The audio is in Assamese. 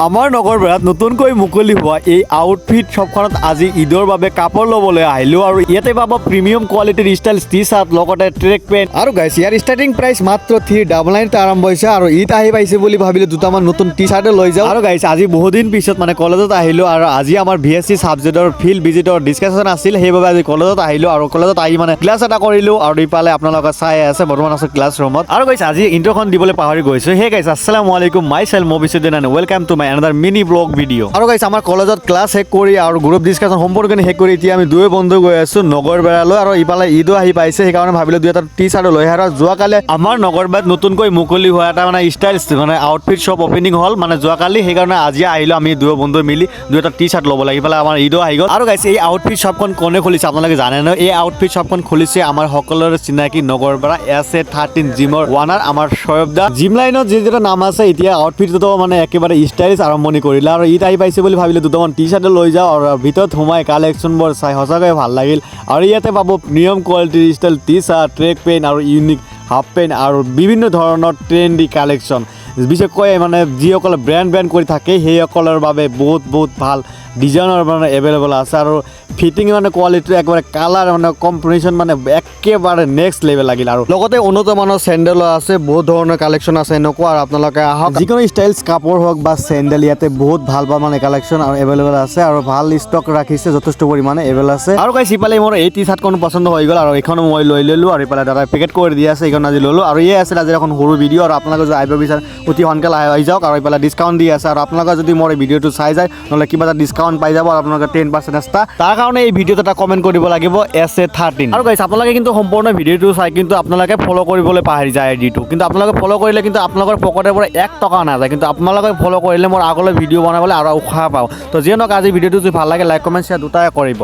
আমাৰ নগৰবেৰাত নতুনকৈ মুকলি হোৱা এই আউটফিট শ্বপখনত আজি ঈদৰ বাবে কাপোৰ ল'বলৈ আহিলোঁ আৰু ইয়াতে পাব প্ৰিমিয়াম কোৱালিটিৰ ষ্টাইল টি চাৰ্ট লগতে ট্ৰেক পেণ্ট আৰু গাইছ ইয়াৰ ষ্টাৰ্টিং প্ৰাইচ মাত্ৰ 399 আৰম্ভ হৈছে আৰু ঈদ আহি পাইছে বুলি ভাবিলোঁ দুটামান নতুন টি চাৰ্ট লৈ যাওঁ আৰু গাইছ আজি বহুদিন পিছত মানে কলেজত আহিলোঁ আৰু আজি আমাৰ VSC ছাবজেক্টৰ ফিল্ড ভিজিটৰ ডিছকাশ্যন আছিল সেইবাবে আজি কলেজত আহিলোঁ আৰু কলেজত আহি মানে ক্লাছ এটা কৰিলোঁ আৰু ইফালে আপোনালোকে চাই আছে বৰ্তমান আছোঁ ক্লাছ ৰুমত আৰু গাইছ আজি ইন্ট্ৰখন দিবলৈ পাহৰি গৈছোঁ হে গাইছ আসসালামু আলাইকুম myself Mobisuddin and welcome to my another mini vlog video আৰু গাইছ আমাৰ কলেজত ক্লাছ শেষ কৰি আৰু গ্ৰুপ ডিছকাশ্যন সম্পূৰ্ণকৈ শেষ কৰি এতিয়া আমি দুই বন্ধু গৈ আছোঁ নগৰবেৰালৈ আৰু ইফালে ঈদো আহি পাইছে সেইকাৰণে ভাবিলোঁ দুই এটা টি চাৰ্ট লৈ আহে আৰু যোৱাকালি আমাৰ নগৰবেৰাত নতুনকৈ মুকলি হোৱা এটা মানে ষ্টাইল মানে আউটফিট শ্বপ অপেনিং হ'ল মানে যোৱাকালি সেইকাৰণে আজি আহিলোঁ আমি দুই বন্ধু মিলি দুই এটা টি চাৰ্ট ল'ব লাগে ইফালে আমাৰ ঈদো আহি গ'ল আৰু গাইছ এই আউটফিট শ্বপখন কোনে খুলিছে আপোনালোকে জানে ন এই আউটফিট শ্বপখন খুলিছে আমাৰ সকলোৰে চিনাকি নগৰবেৰা SA13 জিমৰ ওৱানাৰ আমাৰ শয়ব দা জিম লাইনত যিটো নাম আছে এতিয়া আউটফিটটো মানে একেবাৰে ষ্টাইলিছ আৰম্ভণি কৰিলে আৰু ঈদ আহি পাইছে বুলি ভাবিলোঁ দুটামান টি চাৰ্ট লৈ যাওঁ আৰু ভিতৰত সোমাই কালেকশ্যনবোৰ চাই সঁচাকৈ ভাল লাগিল আৰু ইয়াতে পাব প্ৰিমিয়াম কোৱালিটিৰ style T shirt track pant আৰু ইউনিক হাফ পেণ্ট আৰু বিভিন্ন ধৰণৰ ট্ৰেণ্ডি কালেকশ্যন বিশেষকৈ মানে যিসকলে ব্ৰেণ্ড কৰি থাকে সেইসকলৰ বাবে বহুত ভাল ডিজাইনৰ মানে এভেইলেবল আছে আৰু ফিটিং মানে কোৱালিটি একেবাৰে কালাৰ মানে কম্বিনেশ্যন মানে একেবাৰে নেক্সট লেভেল লাগিল আৰু লগতে উন্নত মানৰ চেণ্ডেলো আছে বহুত ধৰণৰ কালেকশ্যন আছে এনেকুৱা আৰু আপোনালোকে আহক যিকোনো ষ্টাইলছ কাপোৰ হওক বা চেণ্ডেল ইয়াতে বহুত ভাল মানে কালেকশ্যন আৰু এভেইলেবল আছে আৰু ভাল ষ্টক ৰাখিছে যথেষ্ট পৰিমাণে এভেইলেবল আছে আৰু গাইছ ইফালে মোৰ এই টি চাৰ্টখন পচন্দ হৈ গ'ল আৰু এইখন মই লৈ ল'লোঁ আৰু ইফালে দাদাই পেকেট কৰি দি আছে এইখন আজি ল'লোঁ আৰু এই আছিল আজি এখন সৰু ভিডিঅ' আৰু আপোনালোকে যদি আহিব বিচাৰে অতি সোনকালে আহি যাওক আৰু ইফালে ডিছকাউণ্ট দি আছে আৰু আপোনালোকে যদি মোৰ এই ভিডিঅ'টো চাই যায় নহ'লে কিবা এটা ডিছকাউণ্ট পাই যাব আৰু আপোনালোকে 10% এক্সট্ৰা তাৰ কাৰণে এই ভিডিঅ'ত এটা কমেণ্ট কৰিব লাগিব SA13 আৰু গাইছ আপোনালোকে কিন্তু সম্পূৰ্ণ ভিডিঅ'টো চাই কিন্তু আপোনালোকে ফ'ল' কৰিবলৈ পাহৰি যায় আইডিটো কিন্তু আপোনালোকে ফ'ল' কৰিলে কিন্তু আপোনালোকৰ পকেটৰ পৰা 1 টকা নাযায় কিন্তু আপোনালোকে ফ'ল' কৰিলে মোৰ আগলৈ ভিডিঅ' বনাবলৈ আৰু উৎসাহ পাওঁ তো যিয়ে নহওক আজি ভিডিঅ'টো যদি ভাল লাগে লাইক কমেণ্ট শ্বেয়াৰ দুটাই কৰিব।